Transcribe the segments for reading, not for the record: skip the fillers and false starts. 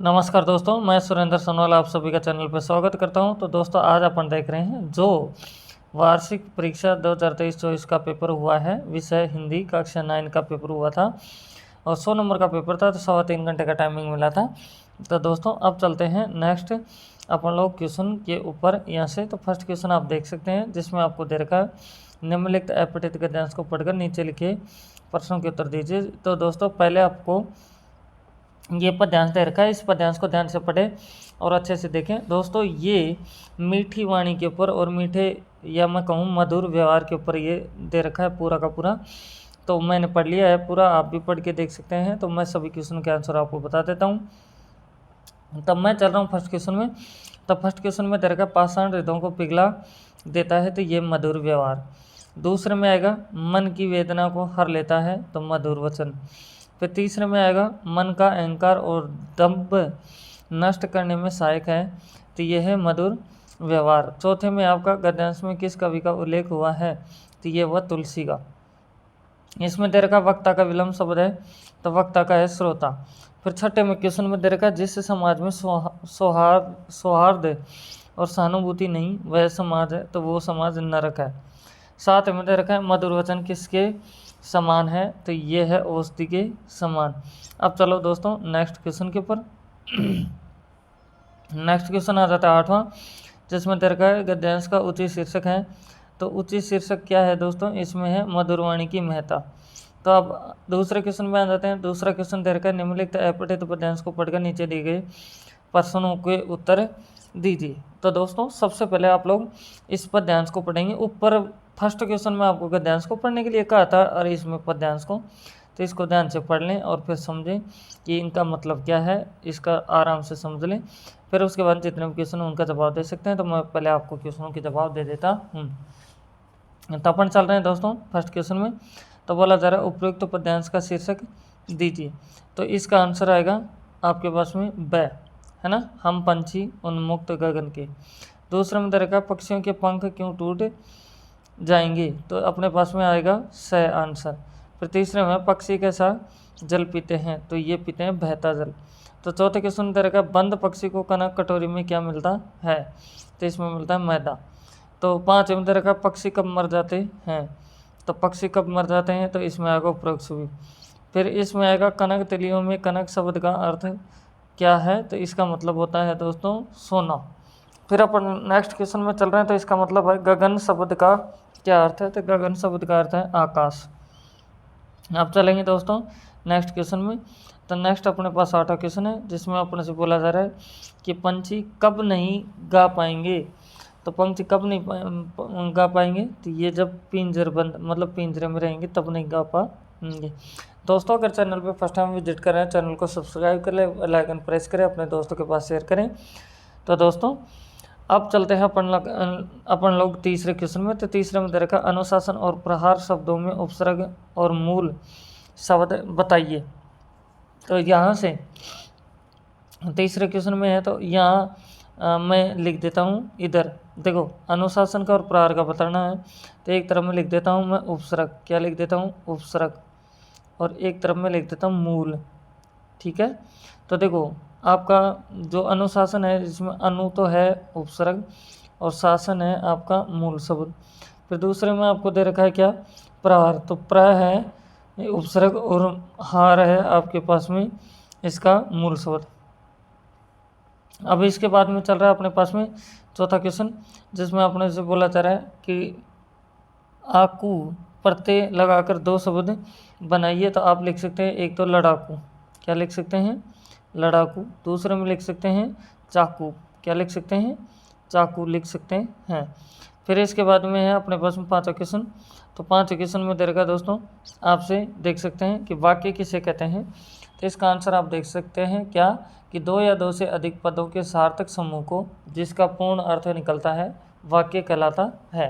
नमस्कार दोस्तों, मैं सुरेंद्र सोनवाल आप सभी का चैनल पर स्वागत करता हूं। तो दोस्तों आज अपन देख रहे हैं जो वार्षिक परीक्षा 2023-24 का पेपर हुआ है। विषय हिंदी कक्षा 9 का पेपर हुआ था और 100 नंबर का पेपर था, तो 3.25 घंटे का टाइमिंग मिला था। तो दोस्तों अब चलते हैं नेक्स्ट अपन लोग क्वेश्चन के ऊपर यहाँ से। तो फर्स्ट क्वेश्चन आप देख सकते हैं जिसमें आपको दे रखा है निम्नलिखित अपठित गद्यांश को पढ़कर नीचे लिखे प्रश्नों के उत्तर दीजिए। तो दोस्तों पहले आपको ये पद्यांश दे रखा है, इस पद्यांश को ध्यान से पढ़ें और अच्छे से देखें। दोस्तों ये मीठी वाणी के ऊपर और मीठे या मैं कहूँ मधुर व्यवहार के ऊपर ये दे रखा है पूरा का पूरा। तो मैंने पढ़ लिया है पूरा, आप भी पढ़ के देख सकते हैं। तो मैं सभी क्वेश्चन के आंसर आपको बता देता हूँ। तब मैं चल रहा हूँ फर्स्ट क्वेश्चन में। तब फर्स्ट क्वेश्चन में दे रखा है पाषाण हृदयों को पिघला देता है, तो ये मधुर व्यवहार। दूसरे में आएगा मन की वेदना को हर लेता है, तो मधुर वचन। फिर तीसरे में आएगा मन का अहंकार और दंभ नष्ट करने में सहायक है, तो यह है मधुर व्यवहार। चौथे में आपका गद्यांश में किस कवि का उल्लेख हुआ है, तो ये वह तुलसी का। इसमें दे रखा वक्ता का विलंब शब्द है, तो वक्ता का है श्रोता। फिर छठे में क्वेश्चन में दे रखा जिस समाज में सौहार्द और सहानुभूति नहीं वह समाज है, तो वो समाज नरक है। साथ में दे रखा है मधुर वचन किसके समान है, तो ये है औषधि के समान। अब चलो दोस्तों नेक्स्ट क्वेश्चन के ऊपर। नेक्स्ट क्वेश्चन आ जाता है 8वां, जिसमें दे रखा है गद्यांश का उचित शीर्षक है। तो उचित शीर्षक क्या है दोस्तों, इसमें है मधुरवाणी की महत्ता। तो अब दूसरे क्वेश्चन में आ जाते हैं। दूसरा क्वेश्चन दे रखा है निम्नलिखित अपठित पद्यांश को पढ़कर नीचे दिए गए प्रश्नों के उत्तर दीजिए। तो दोस्तों सबसे पहले आप लोग इस पद्यांश को पढ़ेंगे। ऊपर फर्स्ट क्वेश्चन में आपको गद्यांश को पढ़ने के लिए कहा था और इसमें पद्यांश को, तो इसको ध्यान से पढ़ लें और फिर समझें कि इनका मतलब क्या है, इसका आराम से समझ लें। फिर उसके बाद जितने भी क्वेश्चन उनका जवाब दे सकते हैं। तो मैं पहले आपको क्वेश्चनों के जवाब दे देता हूँ। तो अपन चल रहे हैं दोस्तों फर्स्ट क्वेश्चन में। तो बोला जा रहा है उपयुक्त पद्यांश का शीर्षक दीजिए। तो इसका आंसर आएगा आपके पास में ब, है ना, हम पंछी उन्मुक्त गगन के। दूसरे में दे रखा पक्षियों के पंख क्यों टूट जाएंगे, तो अपने पास में आएगा स आंसर। फिर तीसरे में पक्षी कैसा जल पीते हैं, तो ये पीते हैं बहता जल। तो चौथे क्वेश्चन दे रखा बंद पक्षी को कनक कटोरी में क्या मिलता है, तो इसमें मिलता है मैदा। तो पाँच में दे रखा पक्षी कब मर जाते हैं, तो पक्षी कब मर जाते हैं, तो इसमें आएगा उपरोक्त सभी। फिर इसमें आएगा कनक तिलियों में कनक शब्द का अर्थ क्या है, तो इसका मतलब होता है दोस्तों सोना। फिर अपन नेक्स्ट क्वेश्चन में चल रहे हैं। तो इसका मतलब है गगन शब्द का क्या अर्थ है, तो गगन शब्द का अर्थ है आकाश। अब चलेंगे दोस्तों नेक्स्ट क्वेश्चन में। तो नेक्स्ट अपने पास 8वां क्वेश्चन है, जिसमें अपने से बोला जा रहा है कि पंछी कब नहीं गा पाएंगे। तो पंछी कब नहीं गा पाएंगे, तो ये जब पिंजरबंद मतलब पिंजरे में रहेंगे तब नहीं गा पाएंगे। दोस्तों अगर चैनल पे फर्स्ट टाइम विजिट कर रहे हैं, चैनल को सब्सक्राइब कर ले, बेल आइकन प्रेस करें, अपने दोस्तों के पास शेयर करें। तो दोस्तों अब चलते हैं अपन लोग तीसरे क्वेश्चन में। तो तीसरे में दे रखा अनुशासन और प्रहार शब्दों में उपसर्ग और मूल शब्द बताइए। तो यहाँ से तीसरे क्वेश्चन में है, तो यहाँ मैं लिख देता हूँ। इधर देखो अनुशासन का और प्रहार का बताना है, तो एक तरफ में लिख देता हूँ मैं उपसर्ग, क्या लिख देता हूँ उपसर्ग, और एक तरफ में लिख देता हूँ मूल। ठीक है, तो देखो आपका जो अनुशासन है जिसमें अनु तो है उपसर्ग और शासन है आपका मूल शब्द। फिर दूसरे में आपको दे रखा है क्या प्रहार, तो प्र है उपसर्ग और हार है आपके पास में इसका मूल शब्द। अब इसके बाद में चल रहा है अपने पास में चौथा क्वेश्चन, जिसमें अपने से बोला जा रहा है कि आकू प्रत्यय लगाकर दो शब्द बनाइए। तो आप लिख सकते हैं एक तो लड़ाकू, क्या लिख सकते हैं लड़ाकू। दूसरे में लिख सकते हैं चाकू, क्या लिख सकते हैं चाकू लिख सकते हैं। फिर इसके बाद में है अपने पास में 5वां क्वेश्चन। तो 5वें क्वेश्चन में दे रखा दोस्तों आपसे देख सकते हैं कि वाक्य किसे कहते हैं। तो इसका आंसर आप देख सकते हैं क्या कि 2 या 2 से अधिक पदों के सार्थक समूह को जिसका पूर्ण अर्थ निकलता है वाक्य कहलाता है।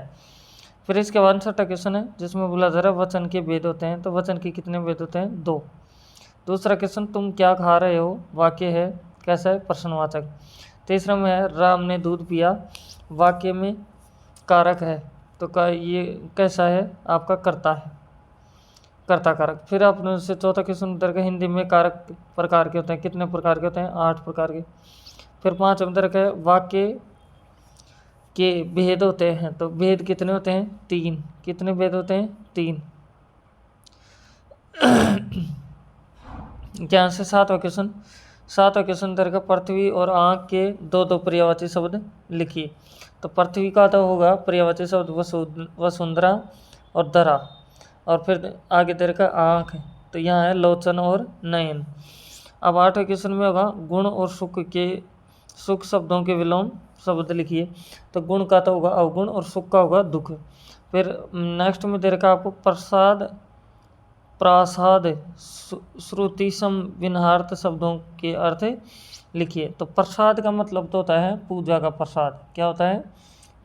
फिर इसके बाद 6वां क्वेश्चन है, जिसमें बोला जा रहा है वचन के भेद होते हैं। तो वचन के कितने भेद होते हैं 2। दूसरा क्वेश्चन तुम क्या खा रहे हो, वाक्य है कैसा है प्रश्नवाचक। तीसरा में है राम ने दूध पिया, वाक्य में कारक है, तो का ये कैसा है आपका कर्ता है। कर्ता कारक। फिर अपने से चौथा क्वेश्चन उधर का हिंदी में कारक प्रकार के होते हैं, कितने प्रकार के होते हैं? 8 प्रकार के। फिर 5 उधर का वाक्य के भेद होते हैं, तो भेद कितने होते हैं? 3। कितने भेद होते हैं? 3। ज्ञान से 7वां क्वेश्चन। 7वां क्वेश्चन उधर का पृथ्वी और आँख के दो दो पर्यायवाची शब्द लिखिए। तो पृथ्वी का तो होगा पर्यायवाची शब्द वसुंधरा और धरा, और फिर आगे तेरे का आँख, तो यहाँ है लोचन और नयन। अब 8वें क्वेश्चन में होगा गुण और सुख शब्दों के विलोम शब्द लिखिए। तो गुण का तो होगा अवगुण और सुख का होगा दुख। फिर नेक्स्ट में दे रखा आपको प्रसाद, प्रासाद, श्रुतिसम, विन्हार्थ शब्दों के अर्थ लिखिए। तो प्रसाद का मतलब तो होता है पूजा का प्रसाद। क्या होता है?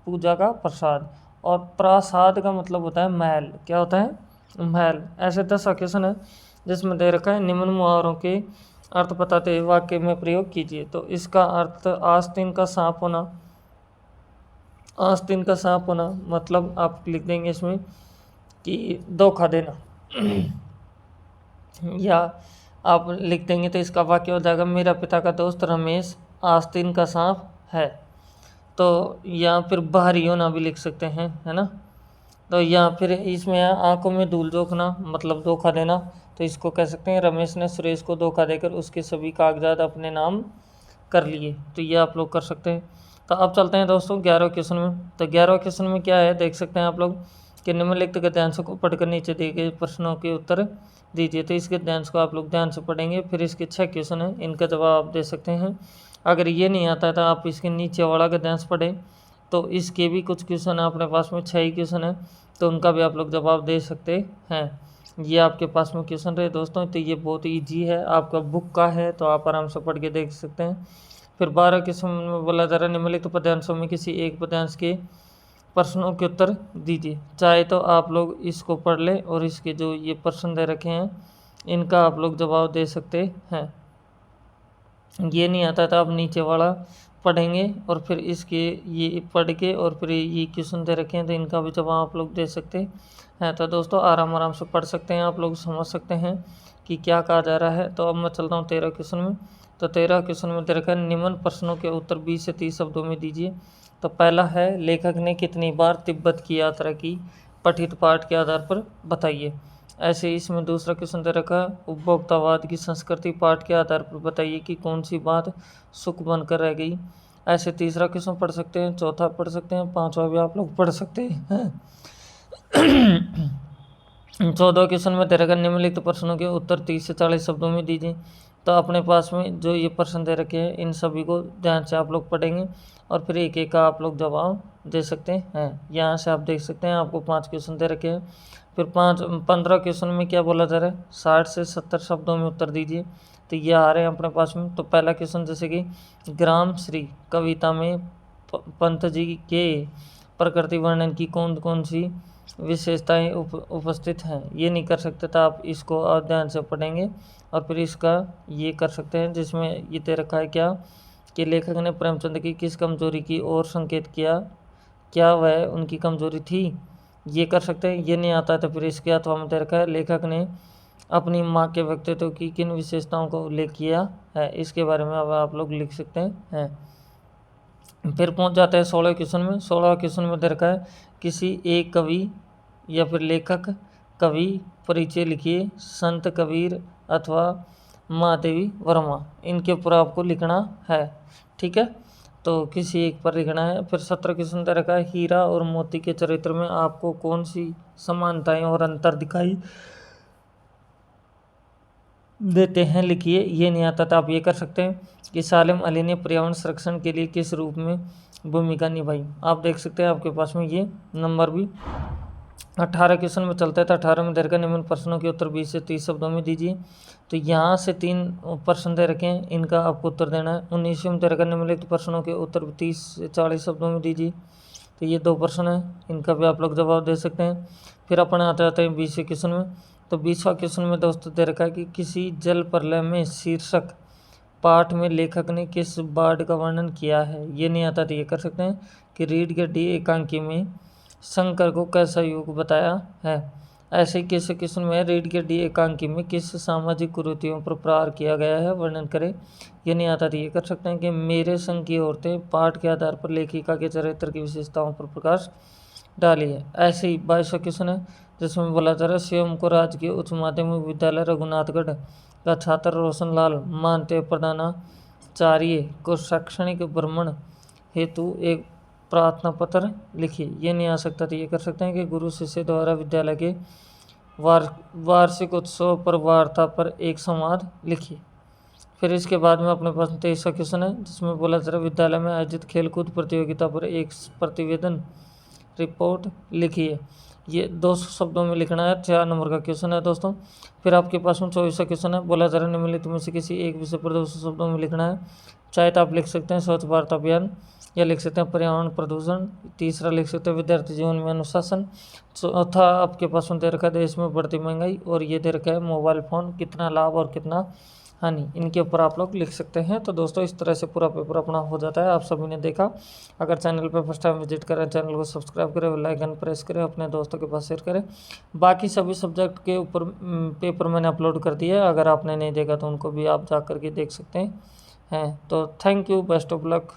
पूजा का प्रसाद। और प्रासाद का मतलब होता है महल। क्या होता है? महल। ऐसे 10 क्वेश्चन है जिसमें दे रखा है निम्न मुहावरों के अर्थ बताते हुए वाक्य में प्रयोग कीजिए। तो इसका अर्थ आस्तीन का सांप होना। आस्तीन का सांप होना मतलब आप लिख देंगे इसमें कि धोखा देना या आप लिख देंगे तो इसका वाक्य हो जाएगा मेरा पिता का दोस्त रमेश आस्तीन का सांप है। तो या फिर बाहरी होना भी लिख सकते हैं, है ना। तो या फिर इसमें आंखों में धूल झोंकना मतलब धोखा देना, तो इसको कह सकते हैं रमेश ने सुरेश को धोखा देकर उसके सभी कागजात अपने नाम कर लिए। तो ये आप लोग कर सकते हैं। तो अब चलते हैं दोस्तों 11वें क्वेश्चन में। तो 11वें क्वेश्चन में क्या है देख सकते हैं आप लोग कि निम्नलिखित गद्यांशों को पढ़कर नीचे दिए गए प्रश्नों के उत्तर दीजिए। तो इस गद्यांश को आप लोग ध्यान से पढ़ेंगे। फिर इसके 6 क्वेश्चन हैं, इनका जवाब आप दे सकते हैं। अगर ये नहीं आता है तो आप इसके नीचे वाला गद्यांश पढ़ें, तो इसके भी कुछ क्वेश्चन है अपने पास में 6 ही क्वेश्चन है, तो उनका भी आप लोग जवाब दे सकते हैं। ये आपके पास में क्वेश्चन रहे दोस्तों। तो ये बहुत ईजी है, आपका बुक का है तो आप आराम से पढ़ के देख सकते हैं। फिर 12 क्वेश्चन में बोला जा रहा है निम्नलिखित पद्यांशों में किसी एक पद्यांश के प्रश्नों के उत्तर दीजिए। चाहे तो आप लोग इसको पढ़ लें और इसके जो ये प्रश्न दे रखे हैं इनका आप लोग जवाब दे सकते हैं। ये नहीं आता तो आप नीचे वाला पढ़ेंगे और फिर इसके ये पढ़ के और फिर ये क्वेश्चन दे रखे हैं तो इनका भी जवाब आप लोग दे सकते हैं। तो दोस्तों आराम से पढ़ सकते हैं, आप लोग समझ सकते हैं कि क्या कहा जा रहा है। तो अब मैं चलता हूँ 13 क्वेश्चन में। तो 13 क्वेश्चन में दे रखा है निम्न प्रश्नों के उत्तर 20 से 30 शब्दों में दीजिए। तो पहला है लेखक ने कितनी बार तिब्बत की यात्रा की, पठित पाठ के आधार पर बताइए। ऐसे इसमें दूसरा क्वेश्चन दे रखा है उपभोक्तावाद की संस्कृति, पाठ के आधार पर बताइए कि कौन सी बात सुख बनकर रह गई। ऐसे तीसरा क्वेश्चन पढ़ सकते हैं, चौथा पढ़ सकते हैं, पांचवा भी आप लोग पढ़ सकते हैं। 14 क्वेश्चन में दे रखा निम्नलिखित प्रश्नों के उत्तर 30 से 40 शब्दों में दीजिए। तो अपने पास में जो ये प्रश्न दे रखे हैं इन सभी को ध्यान से आप लोग पढ़ेंगे और फिर एक एक का आप लोग जवाब दे सकते हैं। यहाँ से आप देख सकते हैं आपको 5 क्वेश्चन दे रखे हैं। फिर 15 क्वेश्चन में क्या बोला जा रहा है 60 से 70 शब्दों में उत्तर दीजिए। तो ये आ रहे हैं अपने पास में। तो पहला क्वेश्चन जैसे कि ग्राम श्री कविता में पंत जी के प्रकृति वर्णन की कौन कौन सी विशेषताएं उपस्थित हैं, ये नहीं कर सकते तो आप इसको और ध्यान से पढ़ेंगे और फिर इसका ये कर सकते हैं जिसमें ये दे रखा है क्या कि लेखक ने प्रेमचंद की किस कमजोरी की ओर संकेत किया, क्या वह उनकी कमजोरी थी, ये कर सकते हैं। ये नहीं आता तो फिर इसके अथवा में दे रखा है लेखक ने अपनी माँ के व्यक्तित्व की किन विशेषताओं का उल्लेख किया है, इसके बारे में अब आप लोग लिख सकते हैं। फिर पहुंच जाते हैं 16 क्वेश्चन में। 16 क्वेश्चन में दे रखा है किसी एक कवि या फिर लेखक कवि परिचय लिखिए, संत कबीर अथवा महादेवी वर्मा, इनके ऊपर आपको लिखना है। ठीक है, तो किसी एक पर लिखना है। फिर 17 क्वेश्चन दे रखा है हीरा और मोती के चरित्र में आपको कौन सी समानताएं और अंतर दिखाई देते हैं, लिखिए। ये नहीं आता तो आप ये कर सकते हैं कि सालिम अली ने पर्यावरण संरक्षण के लिए किस रूप में भूमिका निभाई, आप देख सकते हैं आपके पास में ये नंबर भी। 18 क्वेश्चन में चलता है तो 18 में दे रखा निम्न प्रश्नों के उत्तर 20 से 30 शब्दों में दीजिए। तो यहाँ से 3 प्रश्न दे रखे हैं, इनका आपको उत्तर देना है। 19 में दे रखा निम्नलिखित प्रश्नों के उत्तर 30 से 40 शब्दों में दीजिए। तो ये 2 प्रश्न हैं, इनका भी आप लोग जवाब दे सकते हैं। फिर अपन आते हैं 20वें क्वेश्चन में। तो 20वां क्वेश्चन में दोस्तों दे रखा है कि किसी जल प्रलय में शीर्षक पाठ में लेखक ने किस बाढ़ का वर्णन किया है, ये नहीं आता तो ये कर सकते हैं कि रीड के डी एकांकी में शंकर को कैसा युग बताया है। ऐसे ही किस क्वेश्चन में रीड के डी एकांकी में किस सामाजिक कुरीतियों पर प्रहार किया गया है वर्णन करें। ये नहीं आता तो ये कर सकते हैं कि मेरे संग की औरतें पाठ के आधार पर लेखिका के चरित्र की विशेषताओं पर प्रकाश डाली है। ऐसे ही 22वां क्वेश्चन है जिसमें बोला जा रहा है स्वयं को राजकीय उच्च माध्यमिक विद्यालय रघुनाथगढ़ का छात्र रोशन लाल मानते प्रधानाचार्य को शैक्षणिक भ्रमण हेतु एक प्रार्थना पत्र लिखिए। ये नहीं आ सकता तो ये कर सकते हैं कि गुरु शिष्य द्वारा विद्यालय के वार्षिक उत्सव पर वार्ता पर एक संवाद लिखिए। फिर इसके बाद में अपने पास 23वां क्वेश्चन है जिसमें बोला जा रहा है विद्यालय में आयोजित खेलकूद प्रतियोगिता पर एक प्रतिवेदन रिपोर्ट लिखिए। ये 200 शब्दों में लिखना है। 4 नंबर का क्वेश्चन है दोस्तों। फिर आपके पास में 24वां क्वेश्चन है बोला जा रहा है निम्नलिखित में से किसी एक विषय पर 200 शब्दों में लिखना है। चाहे तो आप लिख सकते हैं स्वच्छ भारत अभियान, या लिख सकते हैं पर्यावरण प्रदूषण, तीसरा लिख सकते हैं विद्यार्थी जीवन में अनुशासन, चौथा आपके पास में दे रखा है देश में बढ़ती महंगाई, और ये दे रखा है मोबाइल फ़ोन कितना लाभ और कितना हानि, इनके ऊपर आप लोग लिख सकते हैं। तो दोस्तों इस तरह से पूरा पेपर अपना हो जाता है। आप सभी ने देखा। अगर चैनल पर फर्स्ट टाइम विजिट करें चैनल को सब्सक्राइब करें, बेल आइकन प्रेस करें, अपने दोस्तों के पास शेयर करें। बाकी सभी सब्जेक्ट के ऊपर पेपर मैंने अपलोड कर दिया है, अगर आपने नहीं देखा तो उनको भी आप जा करके देख सकते हैं। तो thank you, best of luck.